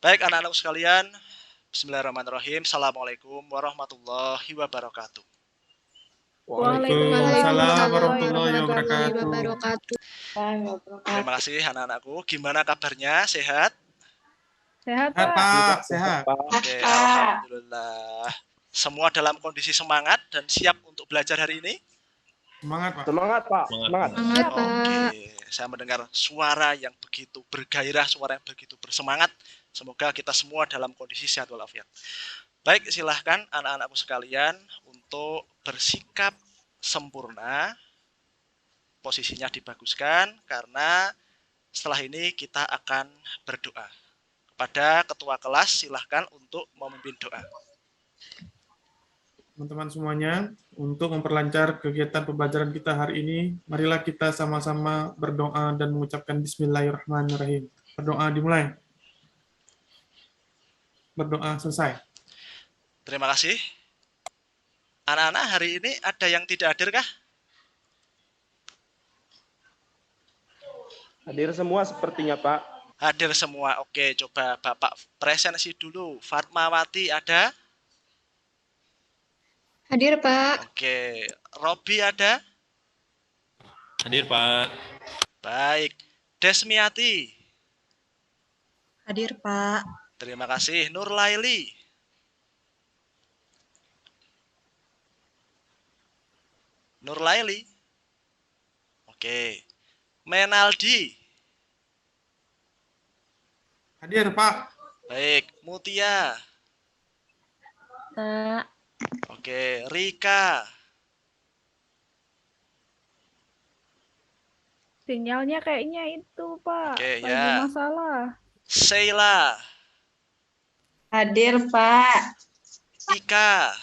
Baik anak-anakku sekalian, bismillahirrahmanirrahim. Assalamualaikum warahmatullahi wabarakatuh. Waalaikumsalam warahmatullahi warahmatullahi wabarakatuh. wabarakatuh. Terima kasih anak-anakku. Gimana kabarnya? Sehat? Sehat, Sehat, Pak. Pak. Sehat. Oke, alhamdulillah. Semua dalam kondisi semangat dan siap untuk belajar hari ini? Semangat, Pak. Semangat, Pak. Semangat. Semangat, Siap. Pak. Oke, saya mendengar suara yang begitu bergairah, suara yang begitu bersemangat. Semoga kita semua dalam kondisi sehat walafiat. Baik, silahkan anak-anakku sekalian untuk bersikap sempurna. Posisinya dibaguskan karena setelah ini kita akan berdoa. Kepada ketua kelas silahkan untuk memimpin doa. Teman-teman semuanya, untuk memperlancar kegiatan pembelajaran kita hari ini, marilah kita sama-sama berdoa dan mengucapkan Bismillahirrahmanirrahim. Berdoa dimulai. Berdoa selesai. Terima kasih. Anak-anak, hari ini ada yang tidak hadir kah? Hadir semua sepertinya, Pak. Hadir semua. Oke, coba Bapak presensi dulu. Fatmawati ada? Hadir, Pak. Oke. Robi ada? Hadir, Pak. Baik. Desmiati? Hadir, Pak. Terima kasih. Nurlaili? Nurlaili? Oke. Menaldi? Hadir, Pak. Baik. Mutia? Pak. Oke. Rika? Sinyalnya kayaknya itu, Pak. Oke, Lagi ya. masalah. Sheila? Hadir, Pak. Ika?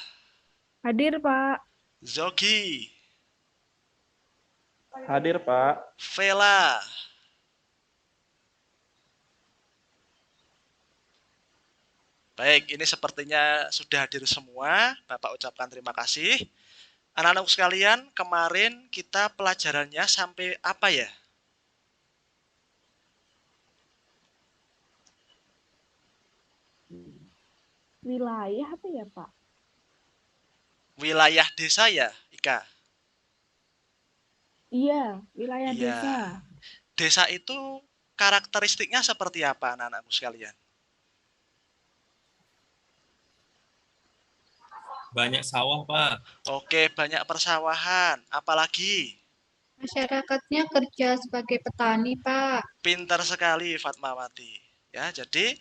Hadir, Pak. Zogi? Hadir, Pak. Vela? Baik, ini sepertinya sudah hadir semua. Bapak ucapkan terima kasih. Anak-anak sekalian, kemarin kita pelajarannya sampai apa ya? Wilayah apa ya, Pak? Wilayah desa ya, Ika? Iya, wilayah Iya. desa. Desa itu karakteristiknya seperti apa anak-anakku sekalian? Banyak sawah, Pak. Oke, banyak persawahan. Apalagi? Masyarakatnya kerja sebagai petani, Pak. Pintar sekali Fatmawati. Ya, jadi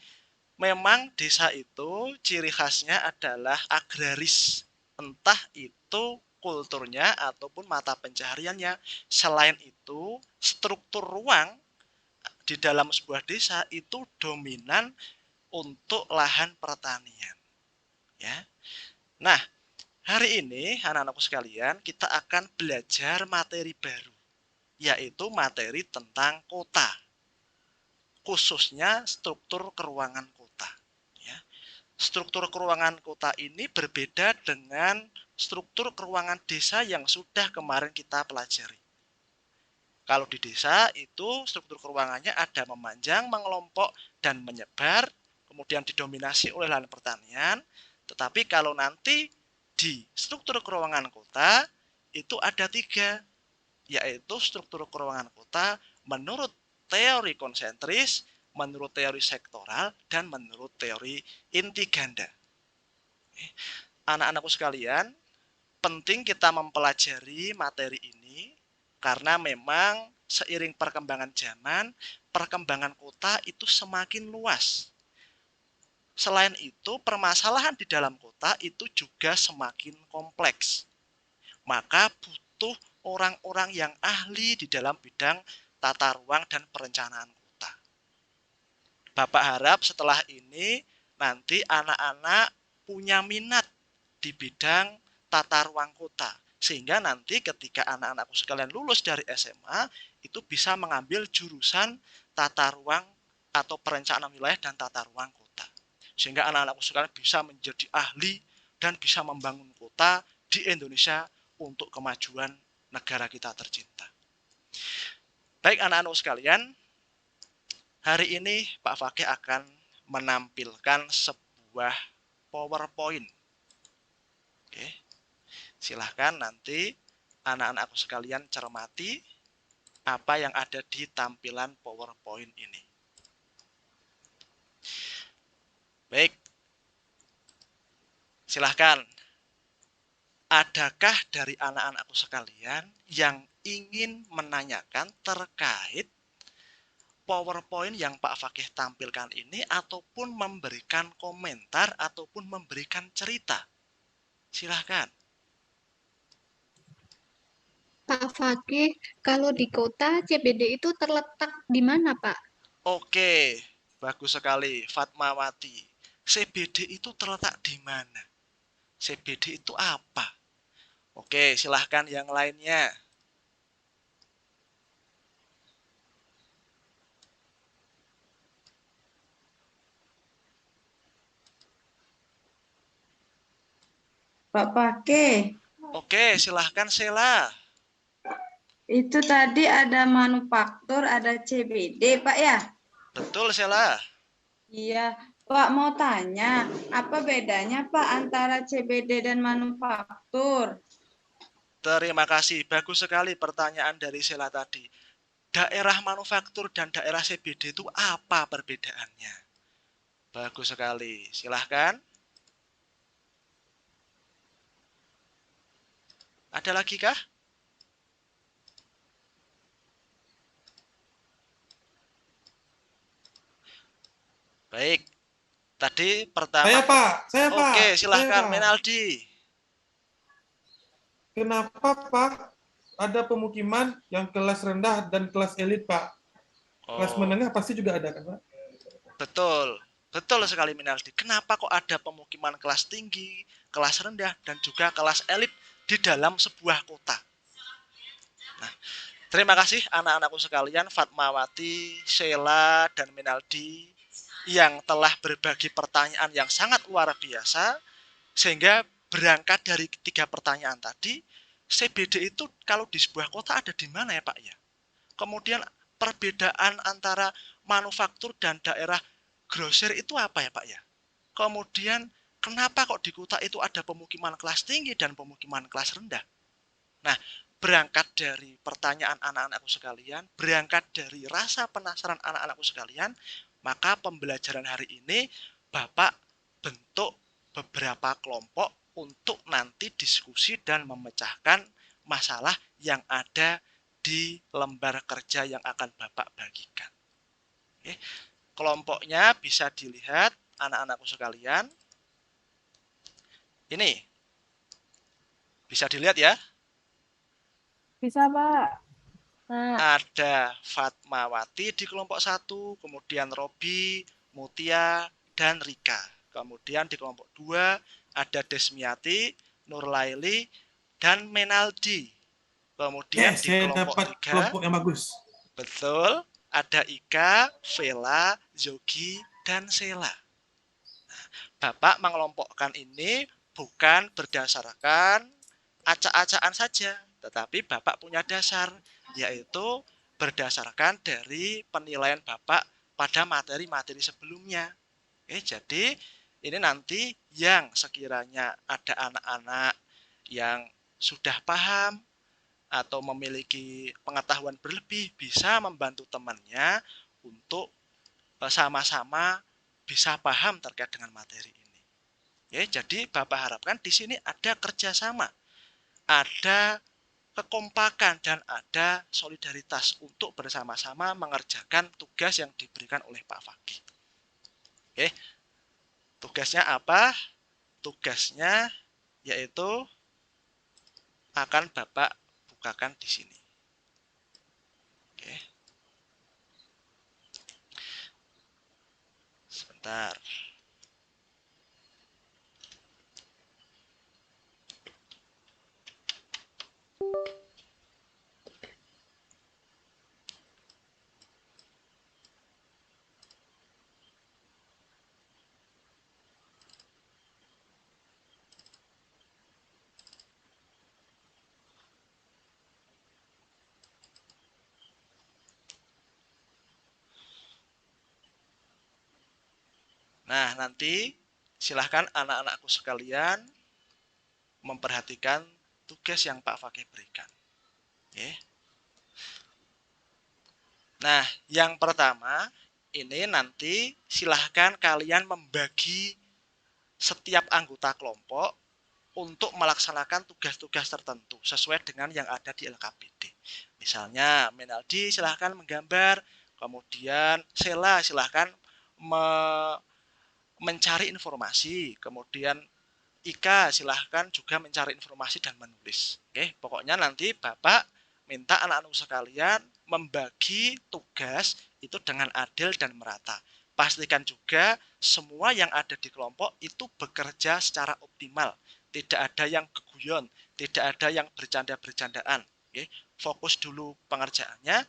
memang desa itu ciri khasnya adalah agraris. Entah itu kulturnya ataupun mata pencahariannya. Selain itu, struktur ruang di dalam sebuah desa itu dominan untuk lahan pertanian. Ya. Nah, hari ini anak-anakku sekalian kita akan belajar materi baru, yaitu materi tentang kota. Khususnya struktur keruangan kota. Ya. Struktur keruangan kota ini berbeda dengan struktur keruangan desa yang sudah kemarin kita pelajari. Kalau di desa itu struktur keruangannya ada memanjang, mengelompok, dan menyebar, kemudian didominasi oleh lahan pertanian. Tetapi kalau nanti di struktur keruangan kota itu ada 3, yaitu struktur keruangan kota menurut teori konsentris, menurut teori sektoral, dan menurut teori inti ganda. Anak-anakku sekalian, penting kita mempelajari materi ini karena memang seiring perkembangan zaman, perkembangan kota itu semakin luas. Selain itu, permasalahan di dalam kota itu juga semakin kompleks. Maka butuh orang-orang yang ahli di dalam bidang tata ruang dan perencanaan kota. Bapak harap setelah ini nanti anak-anak punya minat di bidang tata ruang kota. Sehingga nanti ketika anak-anakku sekalian lulus dari SMA, itu bisa mengambil jurusan tata ruang atau perencanaan wilayah dan tata ruang kota. Sehingga anak-anakku sekalian bisa menjadi ahli dan bisa membangun kota di Indonesia untuk kemajuan negara kita tercinta. Baik anak-anak sekalian, hari ini Pak Fakih akan menampilkan sebuah PowerPoint. Oke, silahkan nanti anak-anakku sekalian cermati apa yang ada di tampilan PowerPoint ini. Baik, silahkan. Adakah dari anak-anakku sekalian yang ingin menanyakan terkait PowerPoint yang Pak Fakih tampilkan ini ataupun memberikan komentar ataupun memberikan cerita? Silahkan. Pak Fakih, kalau di kota CBD itu terletak di mana, Pak? Oke, bagus sekali Fatmawati. CBD itu terletak di mana? CBD itu apa? Oke, silahkan yang lainnya. Pak Pake, Oke, silahkan Sela. itu tadi ada manufaktur, ada CBD, Pak ya? Betul Sela. Iya, Pak mau tanya, apa bedanya Pak antara CBD dan manufaktur? Terima kasih. Bagus sekali pertanyaan dari Sela tadi. Daerah manufaktur dan daerah CBD itu apa perbedaannya? Bagus sekali. Silahkan. Ada lagi kah? Baik. Tadi pertama. Saya Pak, Oke, silahkan Menaldi. Kenapa Pak ada pemukiman yang kelas rendah dan kelas elit Pak? Kelas menengah pasti juga ada kan Pak? Betul. Betul sekali Minaldi. Kenapa kok ada pemukiman kelas tinggi, kelas rendah, dan juga kelas elit di dalam sebuah kota? Nah, terima kasih anak-anakku sekalian, Fatmawati, Sheila, dan Minaldi yang telah berbagi pertanyaan yang sangat luar biasa, sehingga berangkat dari 3 pertanyaan tadi, CBD itu kalau di sebuah kota ada di mana ya Pak ya? Kemudian perbedaan antara manufaktur dan daerah grosir itu apa ya Pak ya? Kemudian kenapa kok di kota itu ada pemukiman kelas tinggi dan pemukiman kelas rendah? Nah, berangkat dari pertanyaan anak-anakku sekalian, berangkat dari rasa penasaran anak-anakku sekalian, maka pembelajaran hari ini Bapak bentuk beberapa kelompok untuk nanti diskusi dan memecahkan masalah yang ada di lembar kerja yang akan Bapak bagikan. Oke. Kelompoknya bisa dilihat anak-anakku sekalian. Ini bisa dilihat ya. Bisa, Pak. Ada Fatmawati di kelompok 1, kemudian Robi, Mutia, dan Rika. Kemudian di kelompok 2 ada Desmiati, Nurlaili, dan Menaldi. Kemudian di Saya kelompok dapat 3, kelompok yang bagus. betul, ada Ika, Vela, Zogi, dan Sela. Bapak mengelompokkan ini bukan berdasarkan acak-acakan saja, tetapi Bapak punya dasar, yaitu berdasarkan dari penilaian Bapak pada materi-materi sebelumnya. Oke, jadi ini nanti yang sekiranya ada anak-anak yang sudah paham atau memiliki pengetahuan berlebih bisa membantu temannya untuk sama-sama bisa paham terkait dengan materi ini. Ya, jadi Bapak harapkan di sini ada kerjasama, ada kekompakan, dan ada solidaritas untuk bersama-sama mengerjakan tugas yang diberikan oleh Pak Fakih. Oke, tugasnya apa? Tugasnya yaitu akan Bapak bukakan di sini. Oke. Sebentar. Nah, nanti silahkan anak-anakku sekalian memperhatikan tugas yang Pak Fakih berikan. Oke. Nah, yang pertama, ini nanti silahkan kalian membagi setiap anggota kelompok untuk melaksanakan tugas-tugas tertentu sesuai dengan yang ada di LKPD. Misalnya, Menaldi silahkan menggambar, kemudian Sela silahkan mencari informasi, kemudian Ika silahkan juga mencari informasi dan menulis. Oke, pokoknya nanti Bapak minta anak-anak sekalian membagi tugas itu dengan adil dan merata. Pastikan juga semua yang ada di kelompok itu bekerja secara optimal. Tidak ada yang keguyon, tidak ada yang bercanda-bercandaan. Oke, fokus dulu pengerjaannya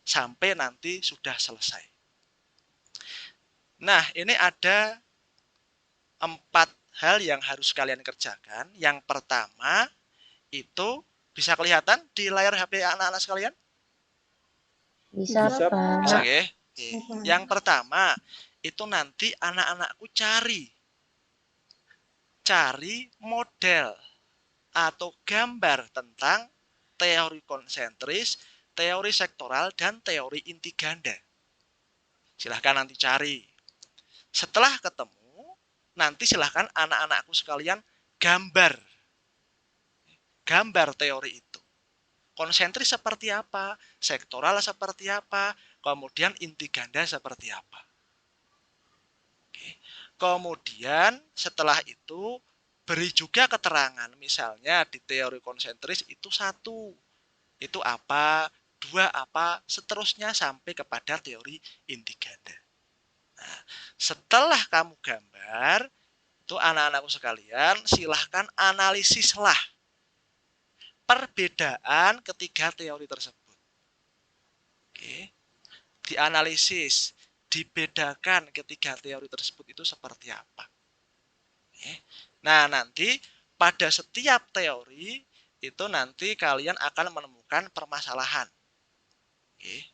sampai nanti sudah selesai. Nah, ini ada 4 hal yang harus kalian kerjakan. Yang pertama itu bisa kelihatan di layar HP anak-anak sekalian? Bisa, Bisa, Pak. Bisa, oke. Yang pertama itu nanti anak-anakku cari model atau gambar tentang teori konsentris, teori sektoral, dan teori inti ganda. Silahkan nanti cari. Setelah ketemu, nanti silahkan anak-anakku sekalian gambar teori itu. Konsentris seperti apa, sektoral seperti apa, kemudian inti ganda seperti apa. Oke. Kemudian setelah itu beri juga keterangan, misalnya di teori konsentris itu 1, itu apa, 2 apa, seterusnya sampai kepada teori inti ganda. Nah, setelah kamu gambar, itu anak-anakku sekalian, silahkan analisislah perbedaan ketiga teori tersebut. Oke. Dianalisis, dibedakan ketiga teori tersebut itu seperti apa. Oke. Nah, nanti pada setiap teori itu nanti kalian akan menemukan permasalahan. Oke.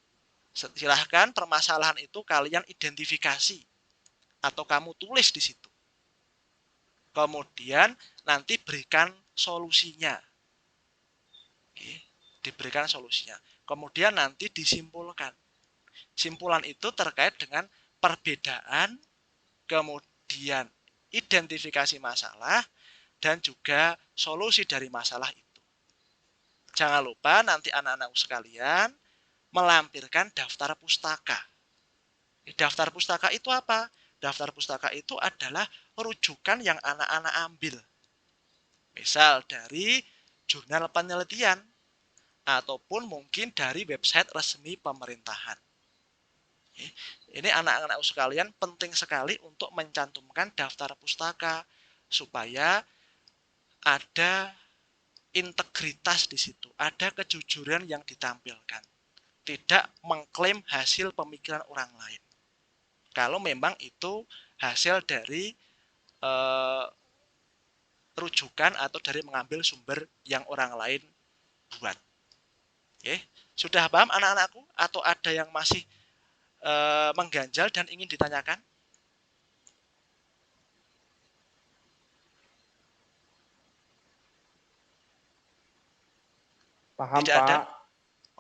Silahkan permasalahan itu kalian identifikasi atau kamu tulis di situ. Kemudian nanti berikan solusinya. Oke, diberikan solusinya. Kemudian nanti disimpulkan. Simpulan itu terkait dengan perbedaan, kemudian identifikasi masalah, dan juga solusi dari masalah itu. Jangan lupa nanti anak-anakku sekalian melampirkan daftar pustaka. Daftar pustaka itu apa? Daftar pustaka itu adalah rujukan yang anak-anak ambil. Misal dari jurnal penelitian, ataupun mungkin dari website resmi pemerintahan. Ini anak-anak sekalian penting sekali untuk mencantumkan daftar pustaka supaya ada integritas di situ, ada kejujuran yang ditampilkan. Tidak mengklaim hasil pemikiran orang lain. Kalau memang itu hasil dari rujukan atau dari mengambil sumber yang orang lain buat. Oke, sudah paham anak-anakku? Atau ada yang masih mengganjal dan ingin ditanyakan? Paham, Tidak ada? Pak.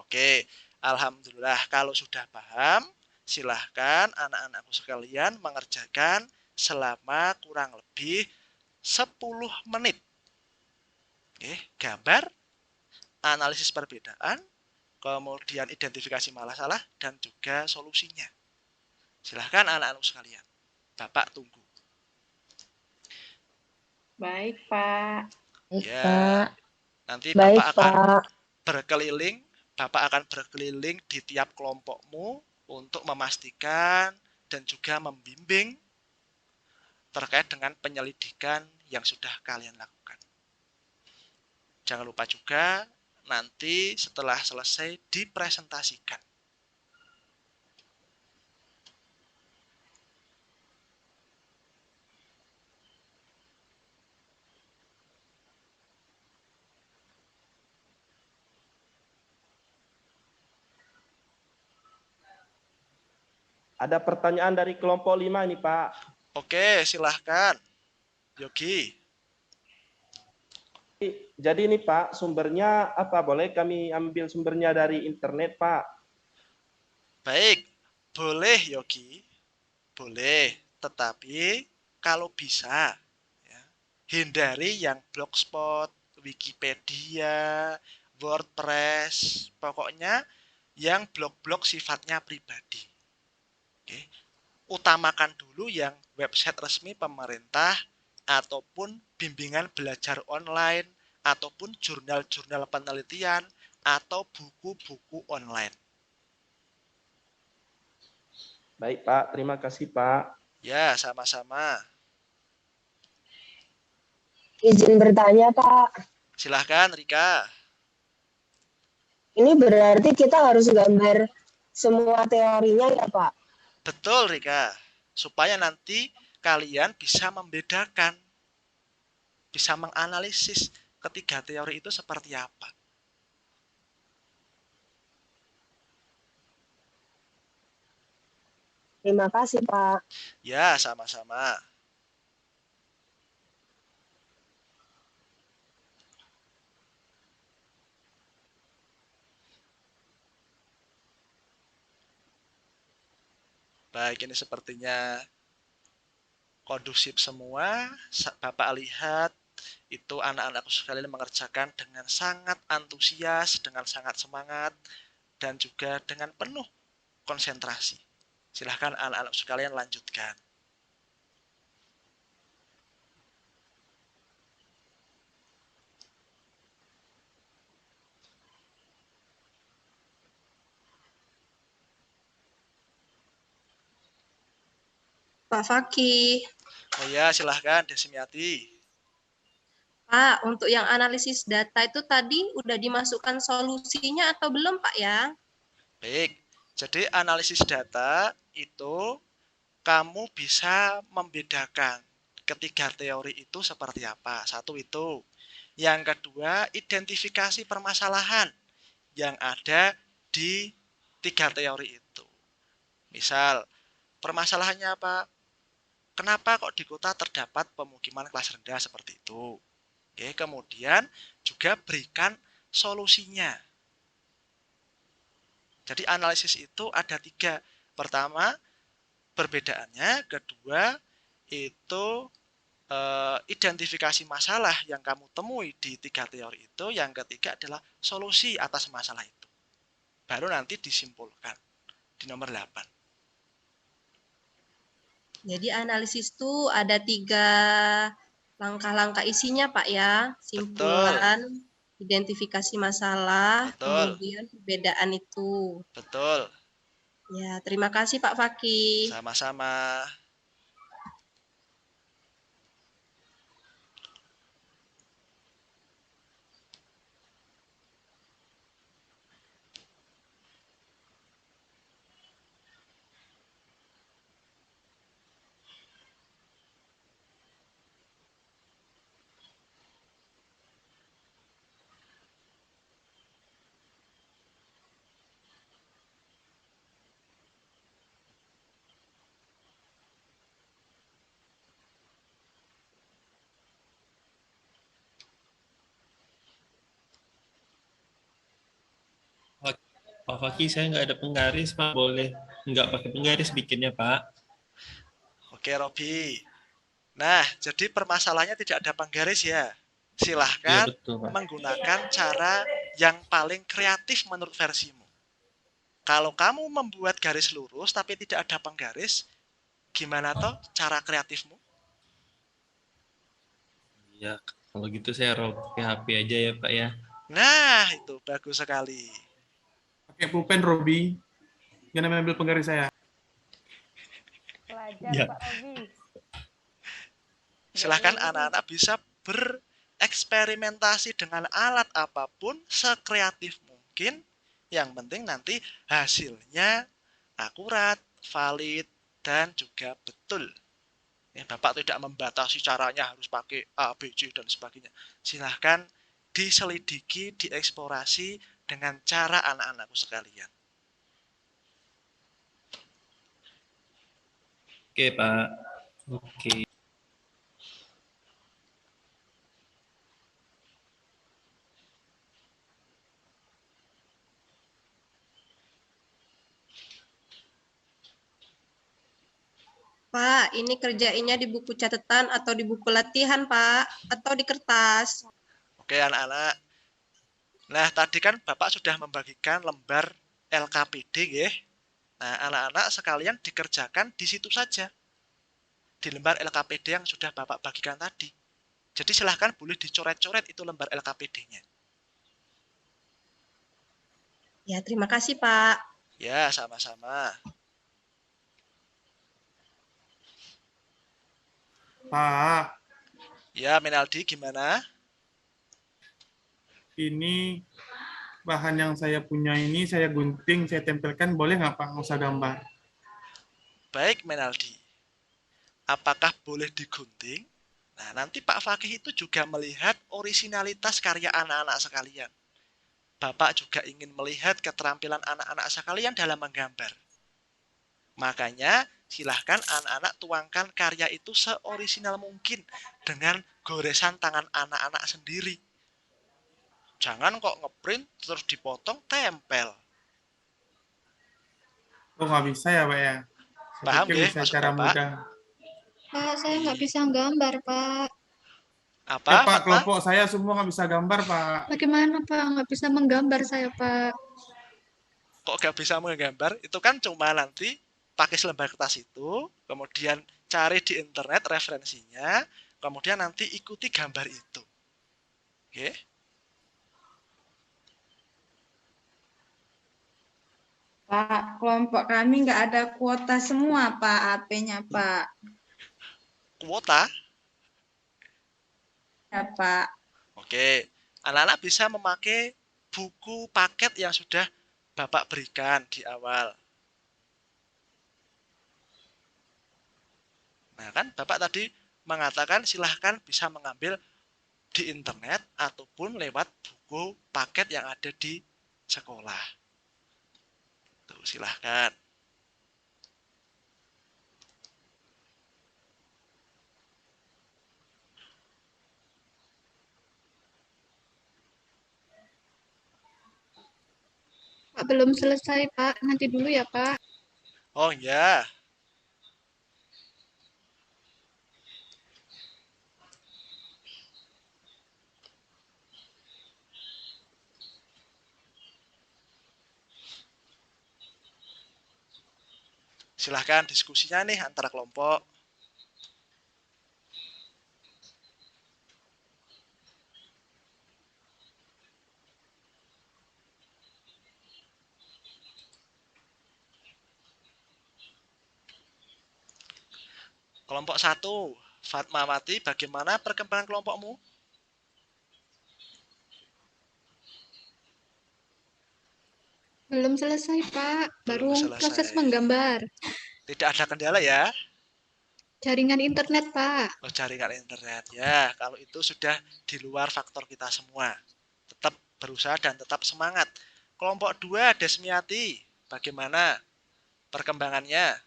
Oke, alhamdulillah. Kalau sudah paham, silahkan anak-anakku sekalian mengerjakan selama kurang lebih 10 menit. Oke, gambar, analisis perbedaan, kemudian identifikasi masalah, dan juga solusinya. Silahkan anak-anak sekalian. Bapak tunggu. Baik, Pak. Baik, Ya, Pak. nanti Baik, Bapak akan Pak. berkeliling di tiap kelompokmu untuk memastikan dan juga membimbing terkait dengan penyelidikan yang sudah kalian lakukan. Jangan lupa juga nanti setelah selesai dipresentasikan. Ada pertanyaan dari kelompok 5 ini, Pak. Oke, silahkan. Yogi. Jadi ini Pak, sumbernya apa? Boleh kami ambil sumbernya dari internet, Pak? Baik, boleh Yogi. Boleh. Tetapi kalau bisa, ya, hindari yang blogspot, Wikipedia, WordPress. Pokoknya yang blog-blog sifatnya pribadi. Oke. Utamakan dulu yang website resmi pemerintah ataupun bimbingan belajar online ataupun jurnal-jurnal penelitian atau buku-buku online. Baik Pak, terima kasih Pak. Ya, sama-sama. Izin bertanya, Pak. Silahkan, Rika. Ini berarti kita harus gambar semua teorinya ya, Pak? Betul, Rika. Supaya nanti kalian bisa membedakan, bisa menganalisis ketiga teori itu seperti apa. Terima kasih, Pak. Ya, sama-sama. Baik, ini sepertinya kondusif semua. Bapak lihat itu anak-anakku sekalian mengerjakan dengan sangat antusias, dengan sangat semangat, dan juga dengan penuh konsentrasi. Silahkan anak-anak sekalian lanjutkan. Pak Fakih. Oh ya, silahkan Desmiati. Pak, untuk yang analisis data itu tadi udah dimasukkan solusinya atau belum, Pak ya? Baik, jadi analisis data itu kamu bisa membedakan ketiga teori itu seperti apa. Satu itu. Yang kedua, identifikasi permasalahan yang ada di tiga teori itu. Misal, permasalahannya apa? Kenapa kok di kota terdapat pemukiman kelas rendah seperti itu? Oke, kemudian juga berikan solusinya. Jadi analisis itu ada tiga. Pertama, perbedaannya. Kedua, itu identifikasi masalah yang kamu temui di tiga teori itu. Yang ketiga adalah solusi atas masalah itu. Baru nanti disimpulkan di nomor 8. Jadi analisis itu ada 3 langkah-langkah isinya, Pak ya. Simpulan, identifikasi masalah, Betul. kemudian perbedaan itu. Betul. Ya, terima kasih Pak Fakih. Sama-sama. Pak Fakih, saya nggak ada penggaris, Pak. Boleh nggak pakai penggaris bikinnya, Pak? Oke, Robi. Nah, jadi permasalahannya tidak ada penggaris ya. Silahkan Iya, betul, Pak. menggunakan cara yang paling kreatif menurut versimu. Kalau kamu membuat garis lurus tapi tidak ada penggaris, gimana toh cara kreatifmu? Ya, kalau gitu saya pakai HP aja ya, Pak ya. Nah, itu bagus sekali. Pakai pulpen, Robi. Jangan ambil penggaris saya. Pelajar Ya. Pak Robi. Silahkan anak-anak bisa bereksperimentasi dengan alat apapun sekreatif mungkin. Yang penting nanti hasilnya akurat, valid, dan juga betul. Ya, Bapak tidak membatasi caranya harus pakai A, B, C, dan sebagainya. Silahkan diselidiki, dieksplorasi dengan cara anak-anakku sekalian. Oke, Pak. Oke. Pak, ini kerjainnya di buku catatan atau di buku latihan, Pak, atau di kertas. Oke anak-anak. Nah, tadi kan Bapak sudah membagikan lembar LKPD, nggih. Nah, anak-anak sekalian dikerjakan di situ saja. Di lembar LKPD yang sudah Bapak bagikan tadi. Jadi silahkan boleh dicoret-coret itu lembar LKPD-nya. Ya, terima kasih, Pak. Ya, sama-sama. Pak, Ya, Menaldi gimana? ini bahan yang saya punya ini saya gunting, saya tempelkan, boleh nggak Pak? Nggak usah gambar. Baik, Menaldi. Apakah boleh digunting? Nah, nanti Pak Fakih itu juga melihat orisinalitas karya anak-anak sekalian. Bapak juga ingin melihat keterampilan anak-anak sekalian dalam menggambar. Makanya, silahkan anak-anak tuangkan karya itu seorisinal mungkin dengan goresan tangan anak-anak sendiri. Jangan kok ngeprint terus dipotong tempel. Oh, nggak bisa ya Pak ya? Saya Paham pikir nggih bisa maksud cara Bapak? mudah. Pak, saya nggak bisa gambar, Pak. Apa, Ya Pak, Fatma? kelompok saya semua nggak bisa gambar Pak. Bagaimana, Pak? Nggak bisa menggambar saya, Pak. Kok gak bisa menggambar? Itu kan cuma nanti pakai selembar kertas itu, kemudian cari di internet referensinya, kemudian nanti ikuti gambar itu. Oke? Pak, kelompok kami nggak ada kuota semua, Pak, AP-nya, Pak. Kuota? Ya, Pak. Oke. Anak-anak bisa memakai buku paket yang sudah Bapak berikan di awal. Nah, kan Bapak tadi mengatakan silahkan bisa mengambil di internet ataupun lewat buku paket yang ada di sekolah. Tuh, silahkan. Pak, belum selesai, Pak. Nanti dulu ya, Pak. Oh ya, silahkan diskusinya nih antara kelompok. Kelompok 1, Fatmawati, bagaimana perkembangan kelompokmu? Belum selesai, Pak. Baru Belum selesai. proses menggambar. Tidak ada kendala ya? Jaringan internet, Pak. Oh, jaringan internet. Ya, kalau itu sudah di luar faktor kita semua. Tetap berusaha dan tetap semangat. Kelompok 2, Desmiati, bagaimana perkembangannya?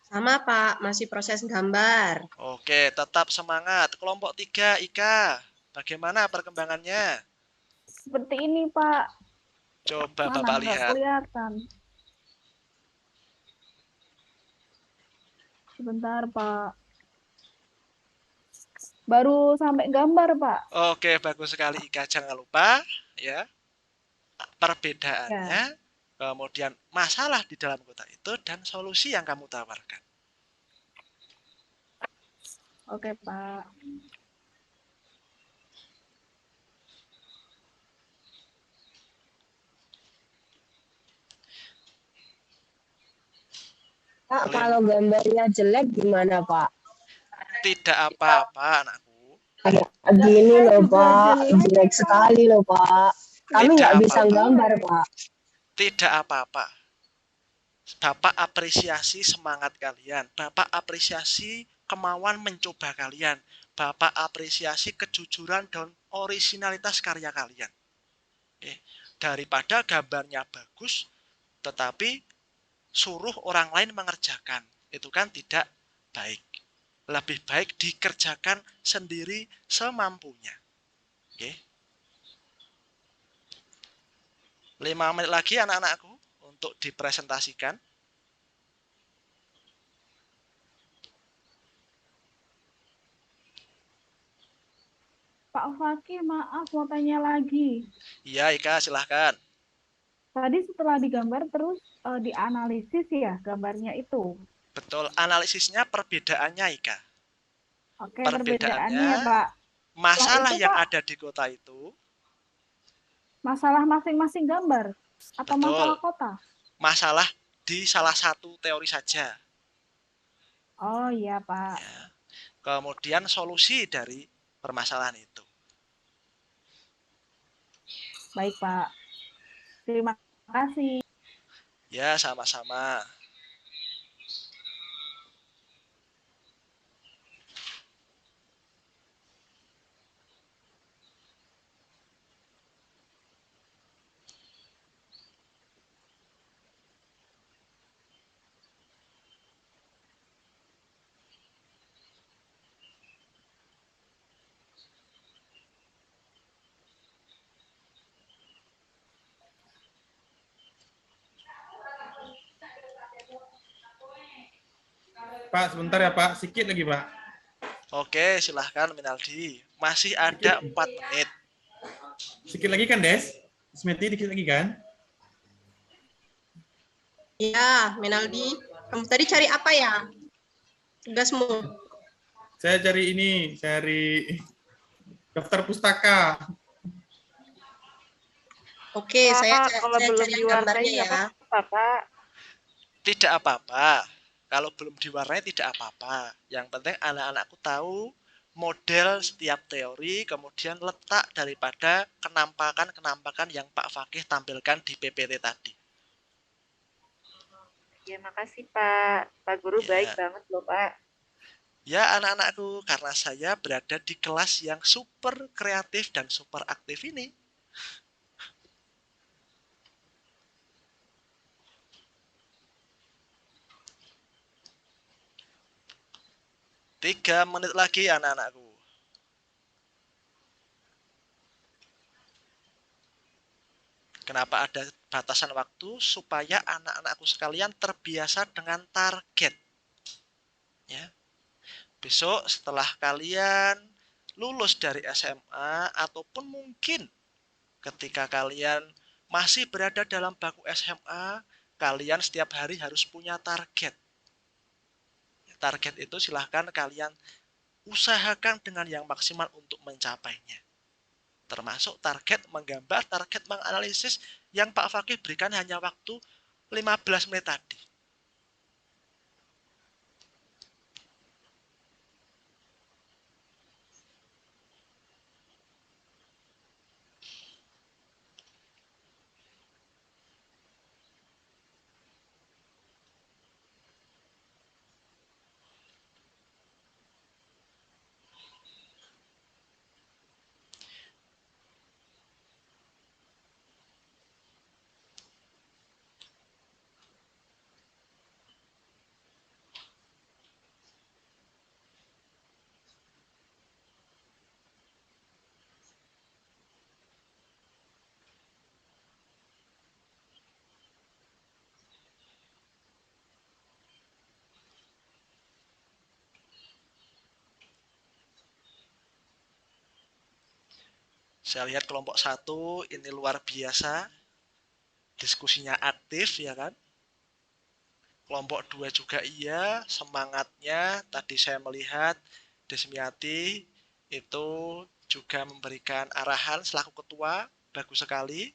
Sama, Pak, masih proses gambar. Oke, tetap semangat. Kelompok 3, Ika, bagaimana perkembangannya? Seperti ini, Pak. Coba Mana Bapak nggak lihat. kelihatan. Sebentar, Pak. Baru sampai gambar, Pak. Oke, bagus sekali Ika. Jangan lupa ya perbedaannya, kemudian masalah di dalam kota itu dan solusi yang kamu tawarkan. Oke, Pak. Pak, kalau gambarnya jelek gimana, Pak? Tidak apa-apa, anakku. Gini loh, Pak. Jelek sekali loh, Pak. Kami Tidak nggak bisa apa-apa. gambar, Pak. Tidak apa-apa. Bapak apresiasi semangat kalian. Bapak apresiasi kemauan mencoba kalian. Bapak apresiasi kejujuran dan orisinalitas karya kalian. Daripada gambarnya bagus, tetapi suruh orang lain mengerjakan. Itu kan tidak baik. Lebih baik dikerjakan sendiri semampunya. Oke. 5 menit lagi anak-anakku untuk dipresentasikan. Pak Fakih, maaf mau tanya lagi. Iya, Ika, silahkan. Tadi setelah digambar terus dianalisis ya gambarnya itu. Betul, analisisnya perbedaannya, Ika. Oke, perbedaannya Perbedaannya, ya, Pak. masalah itu, yang Pak, ada di kota itu, masalah masing-masing gambar atau betul, masalah kota? masalah di salah satu teori saja. Oh iya, Pak. Ya. Kemudian solusi dari permasalahan itu. Baik, Pak. Terima kasih. Ya, sama-sama. Pak, sebentar ya Pak, sedikit lagi Pak. Oke, silahkan Minaldi. Masih ada 4 menit. Sedikit lagi kan, Des? Smeti, dikit lagi kan? Ya, Menaldi. Kamu tadi cari apa ya? Tugasmu. Saya cari daftar pustaka. Oke, saya kalau belum cari diwarnai gambarnya nggak ya. apa-apa, Pak. Tidak apa-apa. Kalau belum diwarnai tidak apa-apa. Yang penting anak-anakku tahu model setiap teori, kemudian letak daripada kenampakan-kenampakan yang Pak Fakih tampilkan di PPT tadi. Ya, makasih, Pak. Pak Guru Ya. baik banget loh, Pak. Ya anak-anakku, karena saya berada di kelas yang super kreatif dan super aktif ini. Tiga menit lagi anak-anakku. Kenapa ada batasan waktu? Supaya anak-anakku sekalian terbiasa dengan target. Ya. Besok setelah kalian lulus dari SMA ataupun mungkin ketika kalian masih berada dalam bangku SMA, kalian setiap hari harus punya target. Target itu silahkan kalian usahakan dengan yang maksimal untuk mencapainya. Termasuk target menggambar, target menganalisis yang Pak Fakih berikan hanya waktu 15 menit tadi. Saya lihat kelompok 1 ini luar biasa. Diskusinya aktif ya kan. Kelompok 2 juga iya, semangatnya tadi saya melihat Desmiati itu juga memberikan arahan selaku ketua, bagus sekali.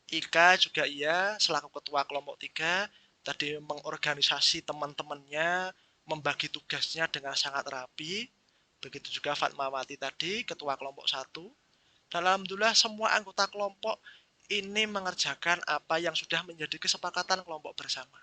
Ika juga iya, selaku ketua kelompok 3 tadi mengorganisasi teman-temannya, membagi tugasnya dengan sangat rapi. Begitu juga Fatmawati tadi, ketua kelompok 1. Dan alhamdulillah semua anggota kelompok ini mengerjakan apa yang sudah menjadi kesepakatan kelompok bersama.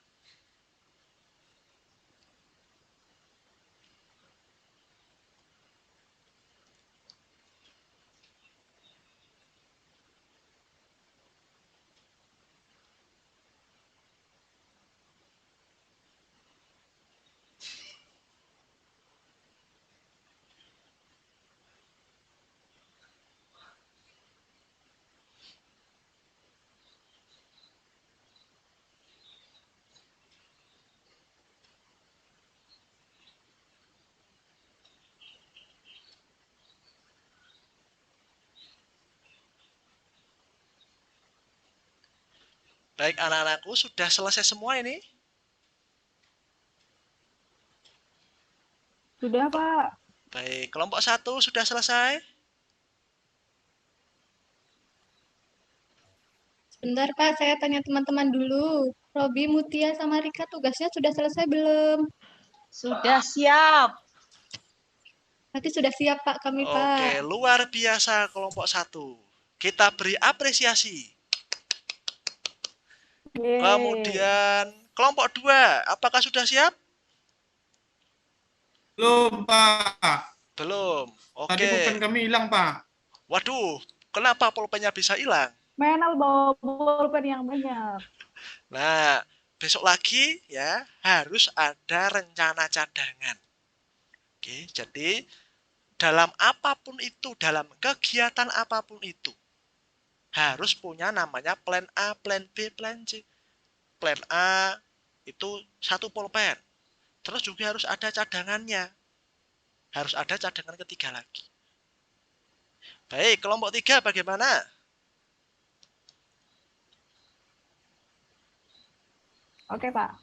Baik anak-anakku, sudah selesai semua ini? Sudah, Pak. Baik, kelompok 1 sudah selesai? Sebentar Pak, saya tanya teman-teman dulu. Robi, Mutia, sama Rika tugasnya sudah selesai belum? Sudah siap. Berarti sudah siap Pak kami Oke, Pak. luar biasa kelompok 1. Kita beri apresiasi. Yeay. Kemudian kelompok 2, apakah sudah siap? Belum, Pak. Belum. Tadi pulpen Oke. kami hilang, Pak. Waduh, kenapa pulpennya bisa hilang? Menal bawa pulpen yang banyak. Nah, besok lagi ya harus ada rencana cadangan. Oke, jadi dalam apapun itu, dalam kegiatan apapun itu, harus punya namanya plan A, plan B, plan C. Plan A itu 1 pulpen. Terus juga harus ada cadangannya. Harus ada cadangan ketiga lagi. Baik, kelompok 3 bagaimana? Oke, Pak.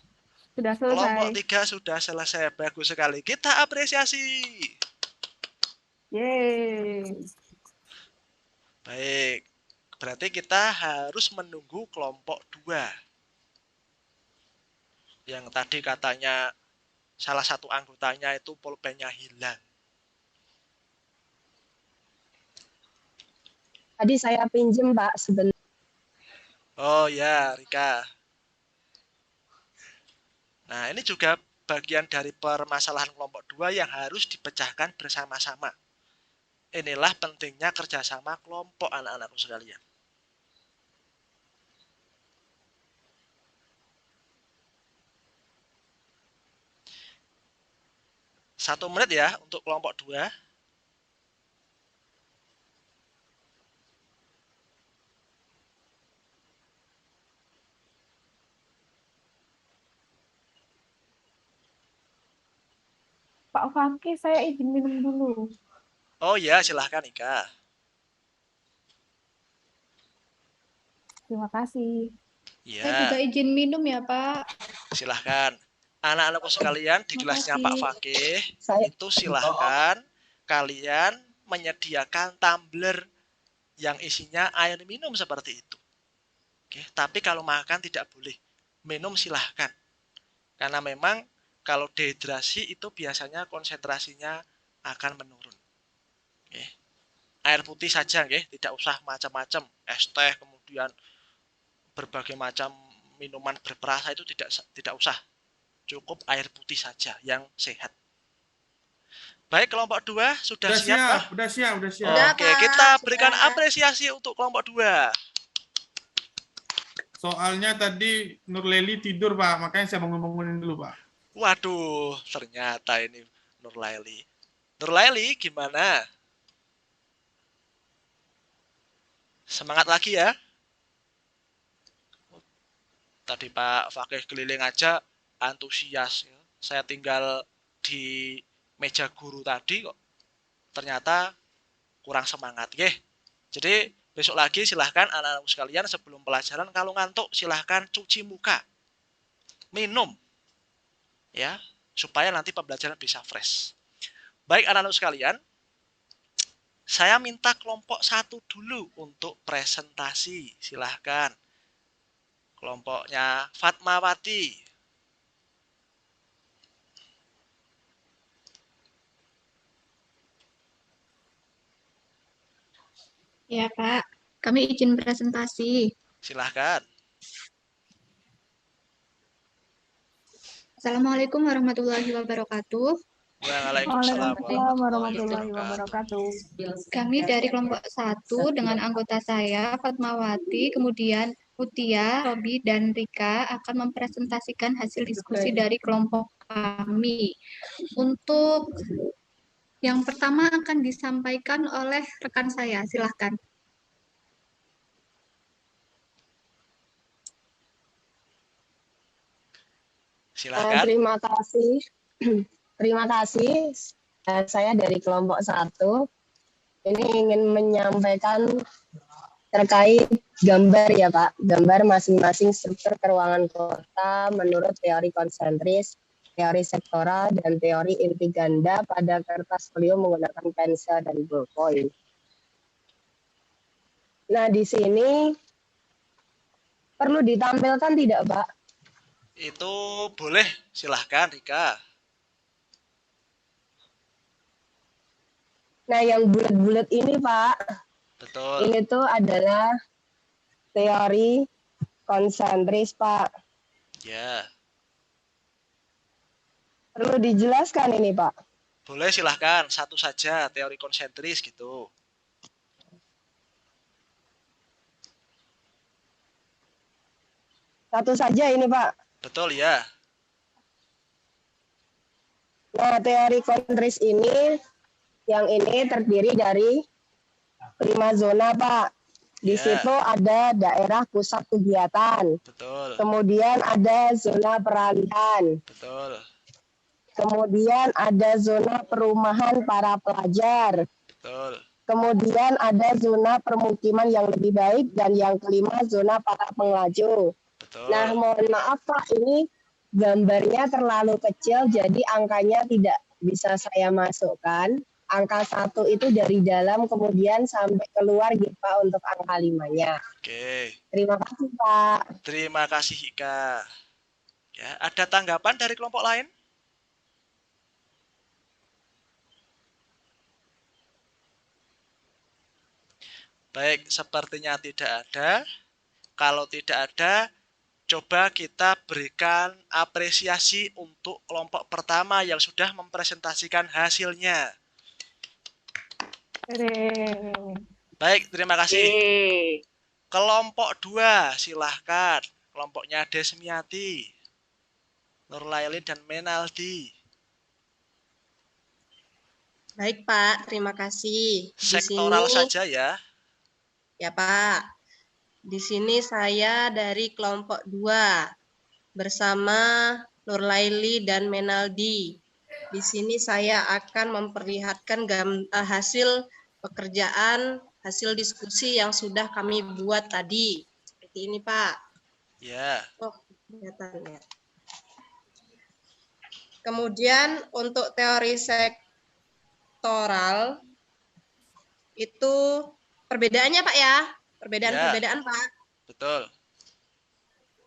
Sudah Kelompok selesai. 3 sudah selesai. Bagus sekali. Kita apresiasi. Yeay. Baik. Berarti kita harus menunggu kelompok 2. Yang tadi katanya salah satu anggotanya itu pulpennya hilang. Tadi saya pinjem, Pak, sebentar. Oh ya, Rika. Nah, ini juga bagian dari permasalahan kelompok 2 yang harus dipecahkan bersama-sama. Inilah pentingnya kerjasama kelompok anak-anakku sekalian. Satu menit ya untuk kelompok 2. Pak Fakih, saya izin minum dulu. Oh ya, silahkan Ika. Terima kasih. Saya juga Ya, izin minum ya Pak. silahkan. Anak-anakku sekalian di kelasnya Pak Makasih. Fakih, Saya itu silahkan kalian menyediakan tumbler yang isinya air minum seperti itu. Oke, tapi kalau makan tidak boleh. Minum silahkan. Karena memang kalau dehidrasi itu biasanya konsentrasinya akan menurun. Oke. Air putih saja, oke? Tidak usah macam-macam. Es teh, kemudian berbagai macam minuman berperasa itu tidak usah. Cukup air putih saja yang sehat. Baik, kelompok 2 sudah Udah siap, Pak? udah siap. Sudah, Oke, Pak, kita sudah. berikan apresiasi untuk kelompok 2. Soalnya tadi Nurleli tidur, Pak. Makanya saya bangun-bangunin dulu, Pak. Waduh, ternyata ini Nurlaili. Nurlaili, gimana? Semangat lagi ya. Tadi Pak Fakih keliling aja antusias. Saya tinggal di meja guru tadi kok. Ternyata kurang semangat. Oke. Jadi besok lagi silahkan anak-anak sekalian sebelum pelajaran kalau ngantuk silahkan cuci muka. Minum. Ya, supaya nanti pembelajaran bisa fresh. Baik anak-anak sekalian, saya minta kelompok 1 dulu untuk presentasi. Silahkan. Kelompoknya Fatmawati. Ya Pak, kami izin presentasi. Silahkan. Assalamualaikum warahmatullahi wabarakatuh. Waalaikumsalam Waalaikumsalam warahmatullahi wabarakatuh. Kami dari kelompok 1 dengan anggota saya, Fatmawati, kemudian Mutia, Robi, dan Rika akan mempresentasikan hasil diskusi dari kelompok kami. Untuk yang pertama akan disampaikan oleh rekan saya, silahkan. Silahkan. terima kasih. Terima kasih. Saya dari kelompok 1 ini ingin menyampaikan terkait gambar ya Pak, gambar masing-masing struktur keruangan kota menurut teori konsentris, teori sektoral, dan teori inti ganda pada kertas folio menggunakan pensel dan ballpoint. Nah, di sini perlu ditampilkan tidak Pak? Itu boleh, silahkan Rika. Nah, yang bulat-bulat ini Pak, Betul. ini tuh adalah teori konsentris Pak. Ya, Perlu dijelaskan ini Pak. boleh silahkan. Satu saja teori konsentris gitu. Satu saja ini Pak. Betul ya. Nah, teori konsentris ini, yang ini terdiri dari 5 zona Pak. Di Ya. situ ada daerah pusat kegiatan. Betul. Kemudian ada zona peralihan. Betul. Kemudian ada zona perumahan para pelajar. Betul. Kemudian ada zona permukiman yang lebih baik. Dan yang kelima zona para pengelaju. Betul. Nah, mohon maaf Pak, ini gambarnya terlalu kecil, jadi angkanya tidak bisa saya masukkan. Angka 1 itu dari dalam, kemudian sampai keluar gitu Pak untuk angka 5-nya. Oke. Terima kasih Pak. Terima kasih Ika. Ya, ada tanggapan dari kelompok lain? Baik, sepertinya tidak ada. Kalau tidak ada, coba kita berikan apresiasi untuk kelompok pertama yang sudah mempresentasikan hasilnya. Baik, terima kasih. Kelompok 2, silahkan. Kelompoknya Desmiati, Nurlaili, dan Menaldi. Baik Pak, terima kasih. Di Sektoral sini, saja ya. ya Pak. Di sini saya dari kelompok 2 bersama Nurlaili dan Menaldi. Di sini saya akan memperlihatkan hasil pekerjaan, hasil diskusi yang sudah kami buat tadi. Seperti ini Pak. Ya. Oh, kelihatannya. Kemudian untuk teori sektoral itu perbedaannya Pak ya, perbedaan-perbedaan Pak. Betul.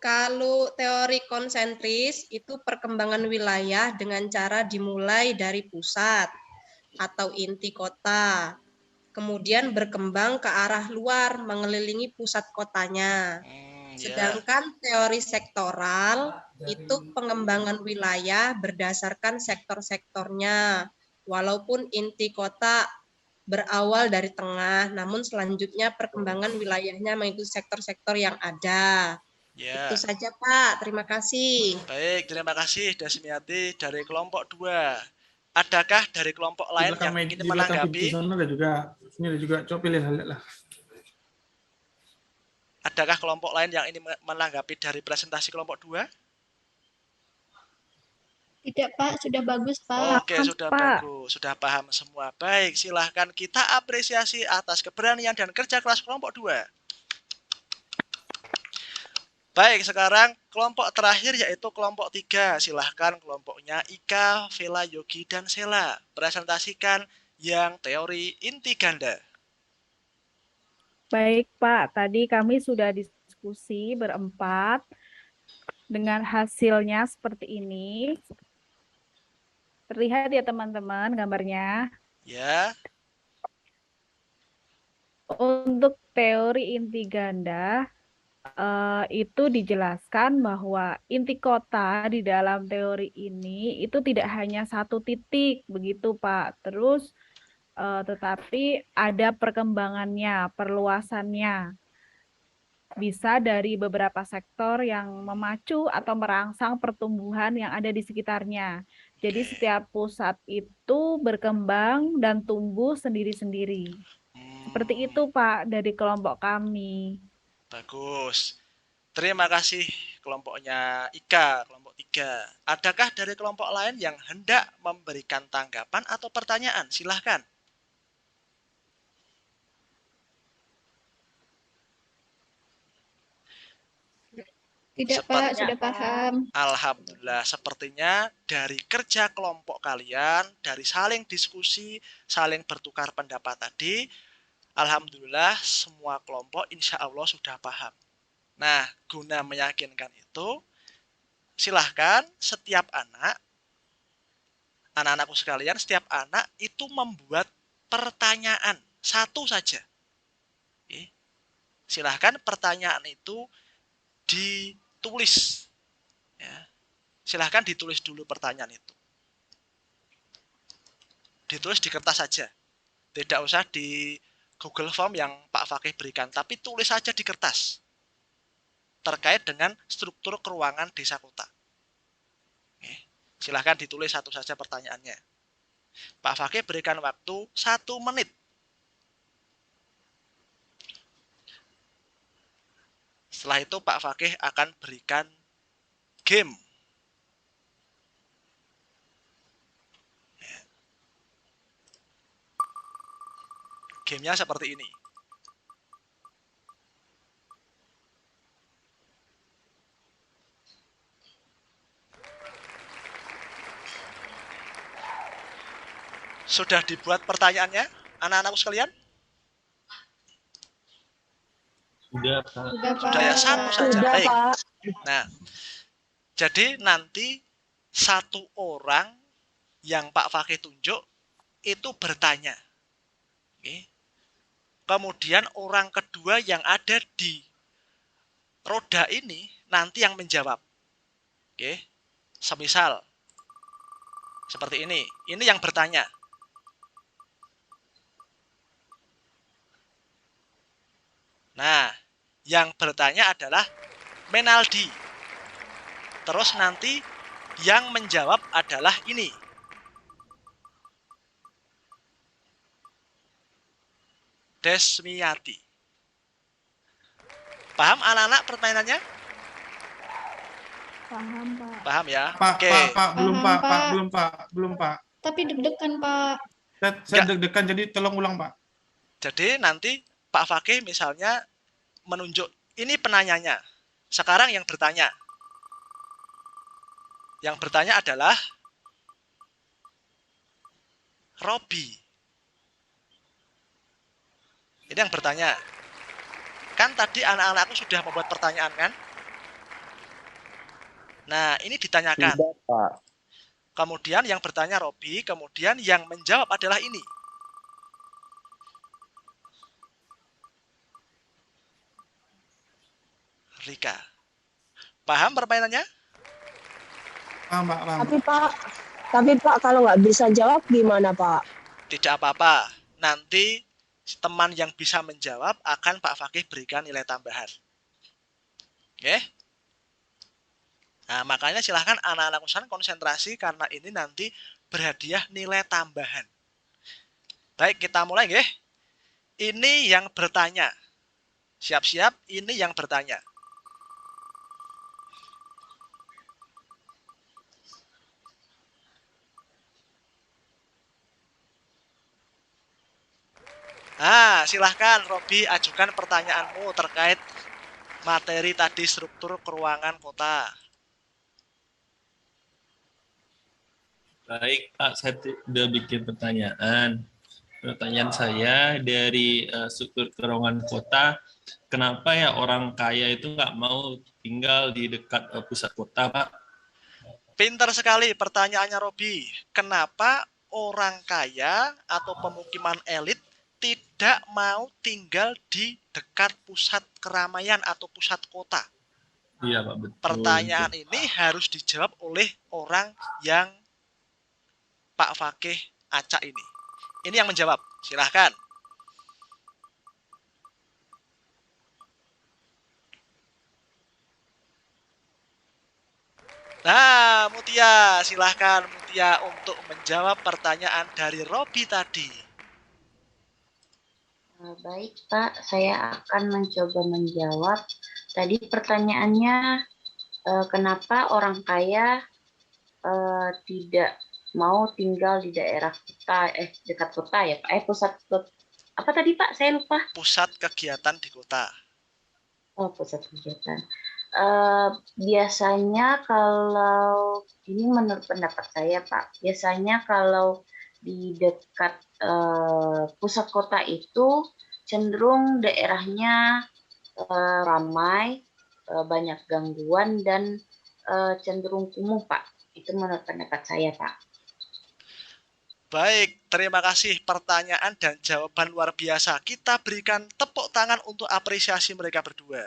Kalau teori konsentris itu perkembangan wilayah dengan cara dimulai dari pusat atau inti kota, kemudian berkembang ke arah luar mengelilingi pusat kotanya. Sedangkan teori sektoral itu pengembangan wilayah berdasarkan sektor-sektornya, walaupun inti kota berawal dari tengah, namun selanjutnya perkembangan wilayahnya mengikuti sektor-sektor yang ada. Ya. Itu saja Pak, terima kasih. Baik, terima kasih Desmiati dari kelompok 2. Adakah dari kelompok lain yang ingin menanggapi? Ini ada juga, coba pilih lah. Adakah kelompok lain yang ingin menanggapi dari presentasi kelompok 2? Tidak Pak, sudah bagus Pak. Oke, sudah bagus, sudah paham semua. Baik, silahkan kita apresiasi atas keberanian dan kerja keras kelompok 2. Baik, sekarang kelompok terakhir yaitu kelompok 3. Silahkan kelompoknya Ika, Vela, Yogi, dan Sela. Presentasikan yang teori inti ganda. Baik Pak, tadi kami sudah diskusi berempat dengan hasilnya seperti ini. Terlihat ya teman-teman gambarnya. Ya. Untuk teori inti ganda, itu dijelaskan bahwa inti kota di dalam teori ini itu tidak hanya satu titik, begitu Pak. Terus tetapi ada perkembangannya, perluasannya. Bisa dari beberapa sektor yang memacu atau merangsang pertumbuhan yang ada di sekitarnya. Jadi setiap pusat itu berkembang dan tumbuh sendiri-sendiri. Seperti itu Pak dari kelompok kami. Bagus. Terima kasih kelompoknya Ika, kelompok 3. Adakah dari kelompok lain yang hendak memberikan tanggapan atau pertanyaan? Silahkan. Tidak, Seperti Pak, sudah paham. Alhamdulillah, sepertinya dari kerja kelompok kalian, dari saling diskusi, saling bertukar pendapat tadi, alhamdulillah semua kelompok insya Allah sudah paham. Nah, guna meyakinkan itu, silahkan setiap anak-anakku sekalian, setiap anak itu membuat pertanyaan satu saja. Oke. Silahkan pertanyaan itu ditulis. Ya. Silahkan ditulis dulu pertanyaan itu. Ditulis di kertas saja. Tidak usah di Google Form yang Pak Fakih berikan, tapi tulis saja di kertas. Terkait dengan struktur keruangan desa kota. Oke. Silahkan ditulis satu saja pertanyaannya. Pak Fakih berikan waktu 1 menit. Setelah itu Pak Fakih akan berikan game. Gamenya seperti ini. Sudah dibuat pertanyaannya, anak-anakku sekalian? Sudah, Pak. Sudah ya, satu saja. Sudah, Baik. Pak. Nah, jadi nanti satu orang yang Pak Fakih tunjuk itu bertanya. Oke. Kemudian orang kedua yang ada di roda ini nanti yang menjawab. Oke. Semisal seperti ini. Ini yang bertanya. Nah, yang bertanya adalah Menaldi. Terus nanti yang menjawab adalah ini. Desmiati. Paham anak-anak permainannya? Paham, Pak. Paham ya? Pak, Oke. belum Pak. Tapi deg-degan, Pak. Saya deg-degan, jadi tolong ulang Pak. Jadi nanti Pak Fakih misalnya menunjuk ini penanyanya. Sekarang yang bertanya. Yang bertanya adalah Robi. Ini yang bertanya. Kan tadi anak-anakku sudah membuat pertanyaan kan? Nah, ini ditanyakan. Tidak, Pak. Kemudian yang bertanya Robi, kemudian yang menjawab adalah ini. Rika. Paham permainannya? Paham Pak, paham. Tapi Pak kalau nggak bisa jawab gimana Pak? Tidak apa-apa. Nanti teman yang bisa menjawab akan Pak Fakih berikan nilai tambahan. Oke? Nah, makanya silahkan anak-anak usaha konsentrasi karena ini nanti berhadiah nilai tambahan. Baik, kita mulai nggih. Ini yang bertanya. Siap-siap, ini yang bertanya. Nah, silahkan Robi ajukan pertanyaanmu terkait materi tadi struktur keruangan kota. Baik, Pak, saya sudah bikin pertanyaan. Pertanyaan saya dari struktur keruangan kota, kenapa ya orang kaya itu nggak mau tinggal di dekat pusat kota, Pak? Pintar sekali pertanyaannya Robi. Kenapa orang kaya atau pemukiman elit tidak mau tinggal di dekat pusat keramaian atau pusat kota? Iya, Pak, betul. Pertanyaan ini harus dijawab oleh orang yang Pak Fakih acak ini. Ini yang menjawab. Silahkan. Nah, Mutia, silahkan Mutia untuk menjawab pertanyaan dari Robi tadi. Baik, Pak. Saya akan mencoba menjawab. Tadi pertanyaannya, kenapa orang kaya tidak mau tinggal di daerah kota, dekat kota ya, Pak? Pusat kota. Apa tadi, Pak? Saya lupa. Pusat kegiatan di kota. Oh, pusat kegiatan. Biasanya kalau ini menurut pendapat saya, Pak, biasanya kalau di dekat pusat kota itu cenderung daerahnya ramai, banyak gangguan dan cenderung kumuh, Pak. Itu menurut pendapat saya, Pak. Baik, terima kasih pertanyaan dan jawaban luar biasa. Kita berikan tepuk tangan untuk apresiasi mereka berdua.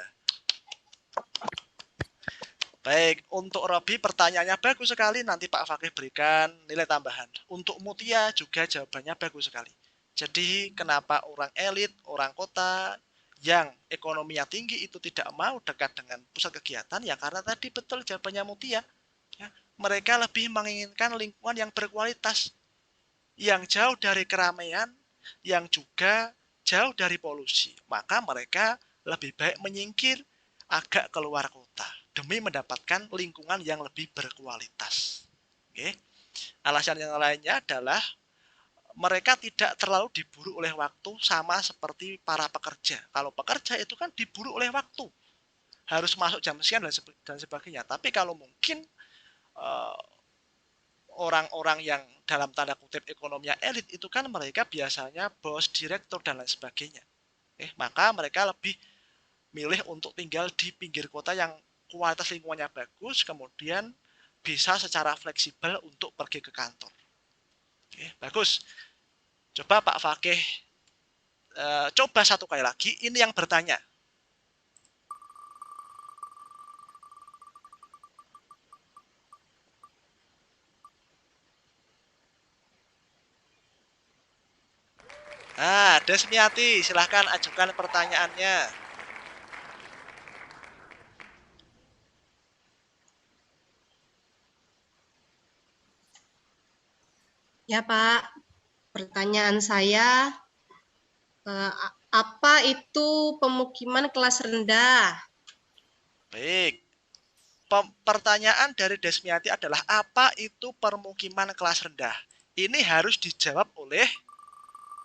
Baik, untuk Robi pertanyaannya bagus sekali. Nanti Pak Fakih berikan nilai tambahan. Untuk Mutia juga jawabannya bagus sekali. Jadi kenapa orang elit, orang kota yang ekonominya tinggi itu tidak mau dekat dengan pusat kegiatan? Ya karena tadi betul jawabannya Mutia. Ya, mereka lebih menginginkan lingkungan yang berkualitas, yang jauh dari keramaian, yang juga jauh dari polusi. Maka mereka lebih baik menyingkir agak keluar kota demi mendapatkan lingkungan yang lebih berkualitas. Oke. Alasan yang lainnya adalah mereka tidak terlalu diburu oleh waktu sama seperti para pekerja. Kalau pekerja itu kan diburu oleh waktu, harus masuk jam sekian dan sebagainya. Tapi kalau mungkin orang-orang yang dalam tanda kutip ekonominya elit itu kan mereka biasanya bos, direktur dan lain sebagainya. Maka mereka lebih milih untuk tinggal di pinggir kota yang kualitas lingkungannya bagus, kemudian bisa secara fleksibel untuk pergi ke kantor. Bagus. Coba Pak Fakih coba satu kali lagi. Ini yang bertanya. Desmiati, silahkan ajukan pertanyaannya. Ya Pak, pertanyaan saya, apa itu pemukiman kelas rendah? Baik, pertanyaan dari Desmiati adalah apa itu permukiman kelas rendah? Ini harus dijawab oleh,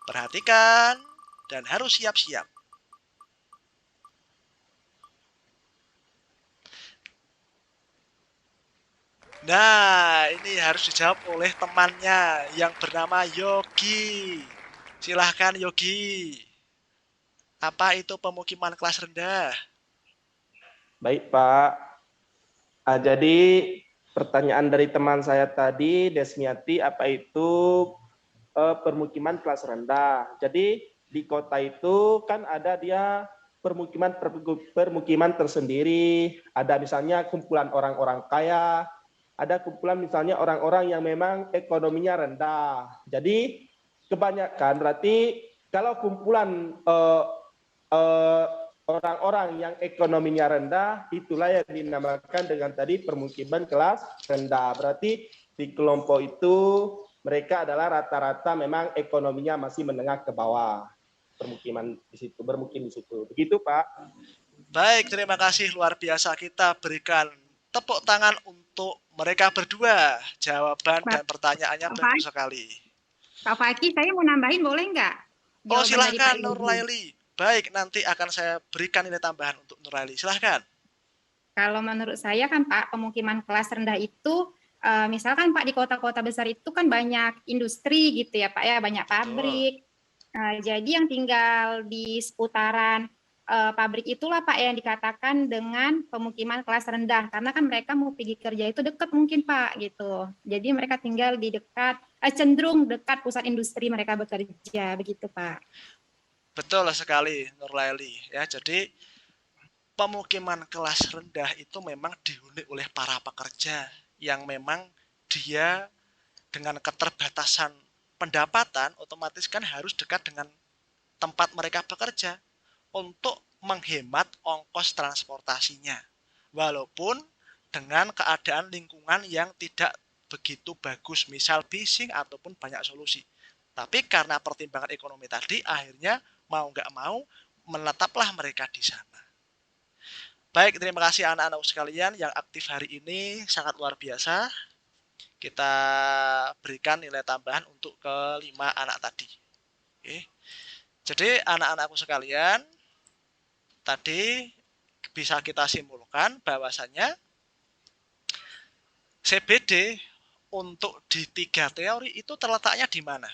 perhatikan, dan harus siap-siap. Nah, ini harus dijawab oleh temannya yang bernama Yogi. Silahkan Yogi. Apa itu pemukiman kelas rendah? Baik Pak. Jadi pertanyaan dari teman saya tadi, Desmiati, apa itu permukiman kelas rendah? Jadi di kota itu kan ada dia permukiman tersendiri. Ada misalnya kumpulan orang-orang kaya, ada kumpulan misalnya orang-orang yang memang ekonominya rendah. Jadi kebanyakan berarti kalau kumpulan orang-orang yang ekonominya rendah, itulah yang dinamakan dengan tadi permukiman kelas rendah. Berarti di kelompok itu mereka adalah rata-rata memang ekonominya masih menengah ke bawah. Bermukim di situ. Begitu Pak. Baik, terima kasih luar biasa. Kita berikan tepuk tangan untuk mereka berdua. Jawaban dan pertanyaannya bagus sekali. Pak Fakih, saya mau nambahin boleh nggak? Oh, silahkan Nur Laili. Baik, nanti akan saya berikan nilai tambahan untuk Nur Laili. Silahkan. Kalau menurut saya kan Pak, pemukiman kelas rendah itu, misalkan Pak di kota-kota besar itu kan banyak industri gitu ya Pak ya, banyak pabrik. Jadi yang tinggal di seputaran pabrik itulah Pak yang dikatakan dengan pemukiman kelas rendah, karena kan mereka mau pergi kerja itu dekat mungkin Pak gitu. Jadi mereka tinggal di dekat, cenderung dekat pusat industri mereka bekerja begitu Pak. Betul sekali Nur Laili ya. Jadi pemukiman kelas rendah itu memang dihuni oleh para pekerja yang memang dia dengan keterbatasan pendapatan otomatis kan harus dekat dengan tempat mereka bekerja untuk menghemat ongkos transportasinya. Walaupun dengan keadaan lingkungan yang tidak begitu bagus, misal bising ataupun banyak solusi. Tapi karena pertimbangan ekonomi tadi, akhirnya mau nggak mau menetaplah mereka di sana. Baik, terima kasih anak-anak sekalian yang aktif hari ini, sangat luar biasa. Kita berikan nilai tambahan untuk kelima anak tadi. Oke. Jadi anak-anakku sekalian, tadi bisa kita simpulkan bahwasannya CBD untuk di 3 teori itu terletaknya di mana?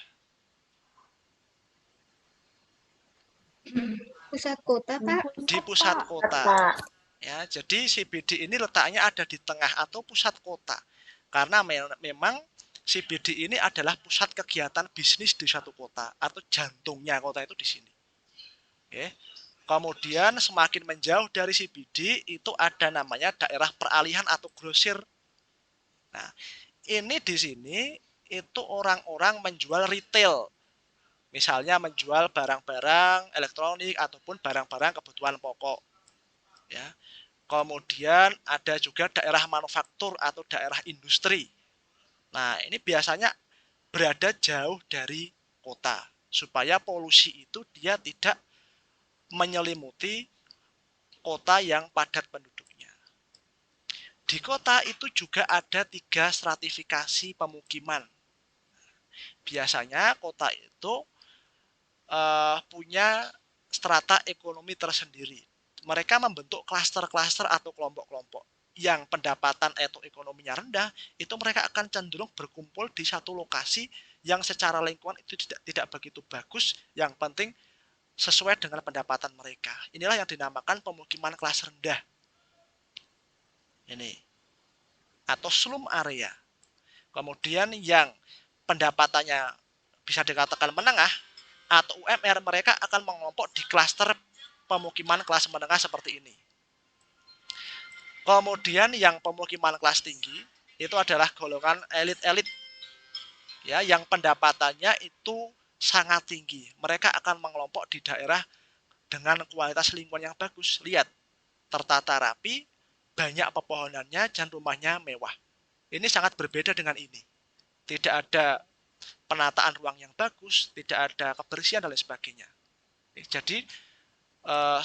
Pusat kota, Pak. Di pusat kota. Pak. Ya, jadi CBD ini letaknya ada di tengah atau pusat kota. Karena memang CBD ini adalah pusat kegiatan bisnis di suatu kota atau jantungnya kota itu di sini. Oke. Kemudian semakin menjauh dari CBD itu ada namanya daerah peralihan atau grosir. Nah, ini di sini itu orang-orang menjual retail. Misalnya menjual barang-barang elektronik ataupun barang-barang kebutuhan pokok. Ya. Kemudian ada juga daerah manufaktur atau daerah industri. Nah, ini biasanya berada jauh dari kota supaya polusi itu dia tidak menyelimuti kota yang padat penduduknya. Di kota itu juga ada 3 stratifikasi pemukiman. Biasanya kota itu punya strata ekonomi tersendiri. Mereka membentuk klaster-klaster atau kelompok-kelompok. Yang pendapatan atau ekonominya rendah, itu mereka akan cenderung berkumpul di satu lokasi yang secara lingkungan itu tidak begitu bagus. Yang penting sesuai dengan pendapatan mereka. Inilah yang dinamakan pemukiman kelas rendah. Ini. Atau slum area. Kemudian yang pendapatannya bisa dikatakan menengah atau UMR, mereka akan mengelompok di klaster pemukiman kelas menengah seperti ini. Kemudian yang pemukiman kelas tinggi itu adalah golongan elit-elit. Ya, yang pendapatannya itu sangat tinggi. Mereka akan mengelompok di daerah dengan kualitas lingkungan yang bagus. Lihat, tertata rapi, banyak pepohonannya, dan rumahnya mewah. Ini sangat berbeda dengan ini. Tidak ada penataan ruang yang bagus, tidak ada kebersihan dan lain sebagainya. Jadi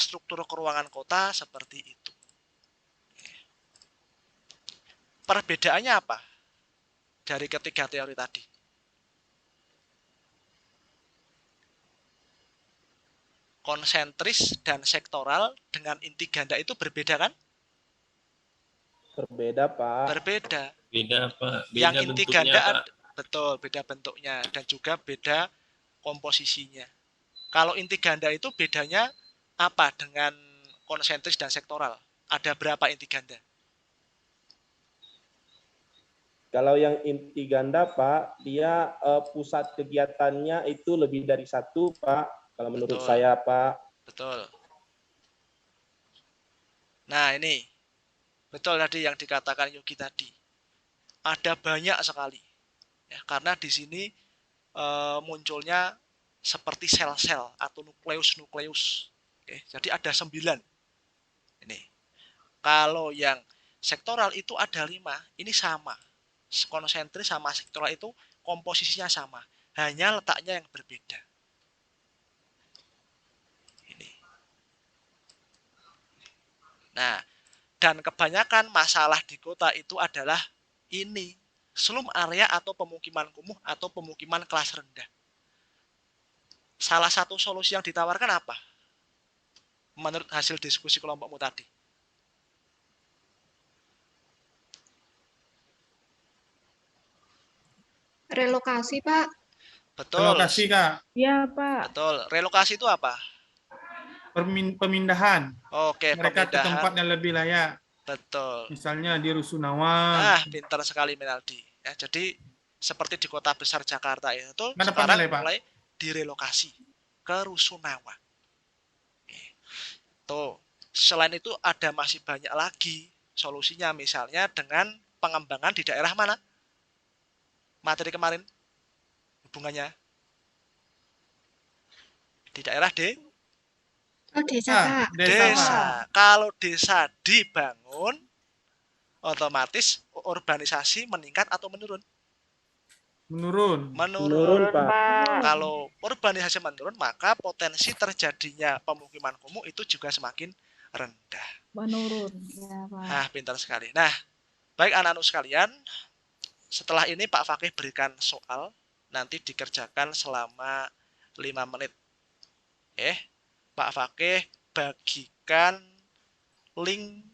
struktur keruangan kota seperti itu. Perbedaannya apa dari ketiga teori tadi? Konsentris dan sektoral dengan inti ganda itu berbeda kan? Berbeda, Pak. Berbeda. Beda, Pak. Beda Yang inti bentuknya, ganda Pak. betul, beda bentuknya dan juga beda komposisinya. Kalau inti ganda itu bedanya apa dengan konsentris dan sektoral? Ada berapa inti ganda? Kalau yang inti ganda, Pak, dia pusat kegiatannya itu lebih dari satu, Pak. Kalau menurut Betul. saya, Pak. Betul. Nah, ini betul tadi yang dikatakan Yogi tadi. Ada banyak sekali. Ya, karena di sini munculnya seperti sel-sel atau nukleus-nukleus. Oke, jadi ada 9. Ini. Kalau yang sektoral itu ada 5. Ini sama. Konsentris sama sektoral itu komposisinya sama. Hanya letaknya yang berbeda. Ini. Nah, dan kebanyakan masalah di kota itu adalah ini. Slum area atau pemukiman kumuh atau pemukiman kelas rendah. Salah satu solusi yang ditawarkan apa? Menurut hasil diskusi kelompokmu tadi. Relokasi, Pak. Betul. Relokasi, Kak. Iya, Pak. Betul. Relokasi itu apa? Pemindahan. Oke, Mereka ke pemindahan. tempat yang lebih layak. Betul. Misalnya di Rusunawa. Nah, pintar sekali Menaldi. Ya, jadi seperti di kota besar Jakarta itu Mana sekarang nilai, Pak? mulai direlokasi ke Rusunawa. Tuh. Selain itu ada masih banyak lagi solusinya, misalnya dengan pengembangan di daerah mana? Materi kemarin hubungannya di daerah Oh, desa, Pak. desa. Kalau desa dibangun, otomatis urbanisasi meningkat atau menurun? Menurun. Menurun, Pak. Kalau urbanisasi menurun, maka potensi terjadinya pemukiman kumuh itu juga semakin rendah. Menurun. Ya, Pak. Nah, pintar sekali. Nah, baik anak-anak sekalian, setelah ini Pak Fakih berikan soal, nanti dikerjakan selama 5 menit. Pak Fakih bagikan link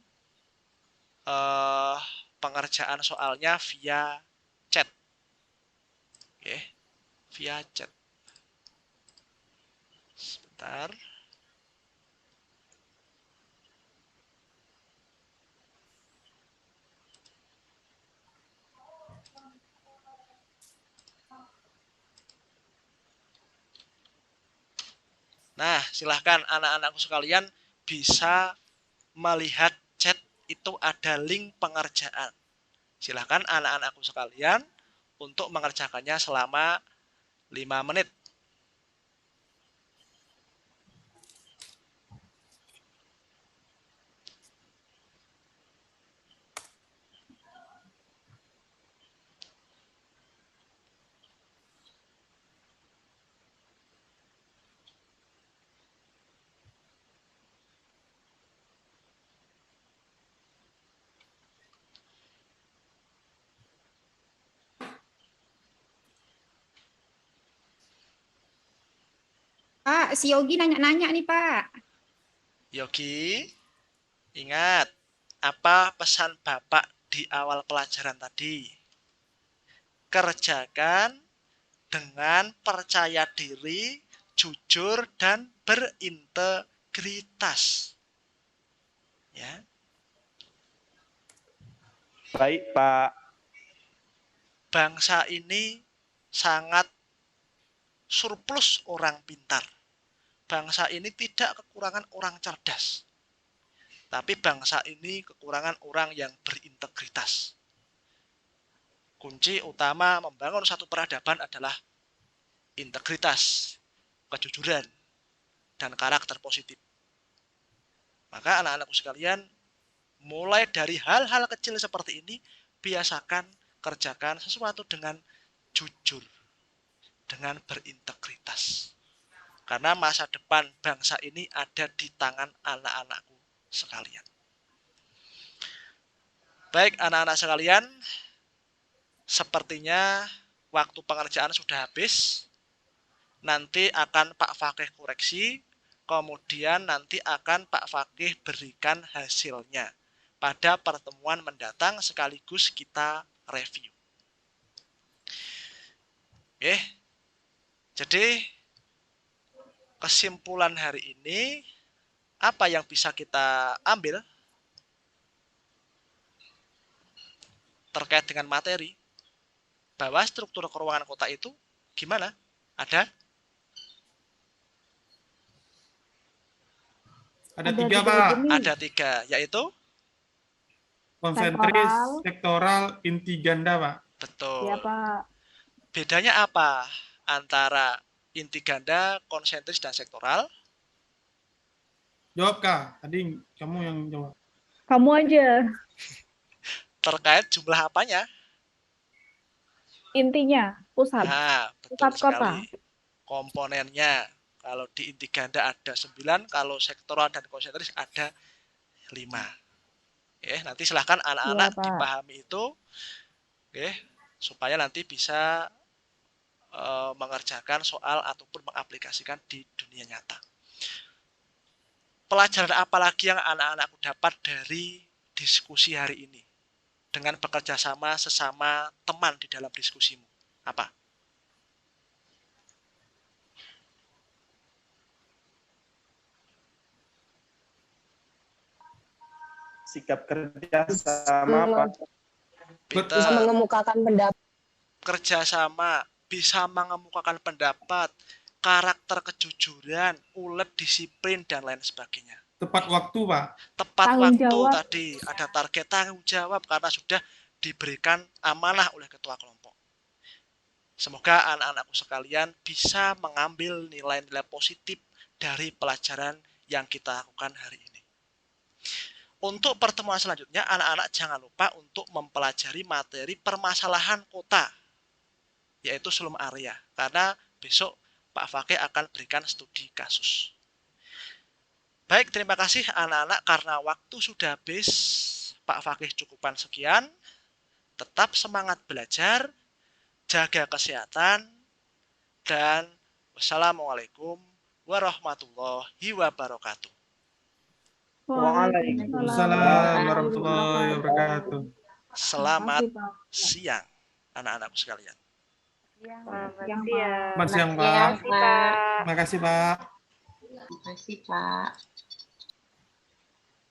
pengerjaan soalnya via chat. Oke, via chat. Sebentar. Nah, silahkan anak-anakku sekalian bisa melihat chat, itu ada link pengerjaan. Silahkan anak-anakku sekalian untuk mengerjakannya selama 5 menit. Pak, si Yogi nanya-nanya nih, Pak. Yogi, ingat apa pesan Bapak di awal pelajaran tadi? Kerjakan dengan percaya diri, jujur, dan berintegritas. Ya. Baik, Pak. Bangsa ini sangat surplus orang pintar. Bangsa ini tidak kekurangan orang cerdas. Tapi bangsa ini kekurangan orang yang berintegritas. Kunci utama membangun satu peradaban adalah integritas, kejujuran, dan karakter positif. Maka anak-anakku sekalian, mulai dari hal-hal kecil seperti ini, biasakan kerjakan sesuatu dengan jujur, dengan berintegritas. Karena masa depan bangsa ini ada di tangan anak-anakku sekalian. Baik anak-anak sekalian, sepertinya waktu pengerjaan sudah habis. Nanti akan Pak Fakih koreksi, kemudian nanti akan Pak Fakih berikan hasilnya. Pada pertemuan mendatang sekaligus kita review. Oke. Jadi kesimpulan hari ini, apa yang bisa kita ambil terkait dengan materi? Bahwa struktur keruangan kota itu gimana? Ada 3, Pak. Ada 3, yaitu konsentris, sektoral, inti ganda, Pak. Betul. Iya, Pak. Bedanya apa antara inti ganda, konsentris, dan sektoral? Jawab, Kak. Tadi kamu yang jawab. Kamu aja. Terkait jumlah apanya? Intinya, pusat. Nah, betul Pusat kota. sekali. Komponennya. Kalau di inti ganda ada 9, kalau sektoral dan konsentris ada 5. Oke, nanti silahkan anak-anak dipahami itu, oke, supaya nanti bisa mengerjakan soal ataupun mengaplikasikan di dunia nyata. Pelajaran apa lagi yang anak-anakku dapat dari diskusi hari ini? Dengan bekerja sama sesama teman di dalam diskusimu. Apa? Sikap kerja sama, Pak. Bisa mengemukakan pendapat. Kerjasama, bisa mengemukakan pendapat, karakter kejujuran, ulet, disiplin, dan lain sebagainya. Tepat waktu, Pak. Tepat waktu tadi, ada target tanggung jawab karena sudah diberikan amanah oleh ketua kelompok. Semoga anak-anakku sekalian bisa mengambil nilai-nilai positif dari pelajaran yang kita lakukan hari ini. Untuk pertemuan selanjutnya, anak-anak jangan lupa untuk mempelajari materi permasalahan kota, yaitu Sulum Area, karena besok Pak Fakih akan berikan studi kasus. Baik, terima kasih anak-anak, karena waktu sudah habis, Pak Fakih cukupkan sekian. Tetap semangat belajar, jaga kesehatan, dan wassalamualaikum warahmatullahi wabarakatuh. Waalaikumsalam warahmatullahi wabarakatuh. Selamat siang anak-anakku sekalian. Selamat siang, Pak. Pak. Terima kasih, Pak. Terima kasih, Pak.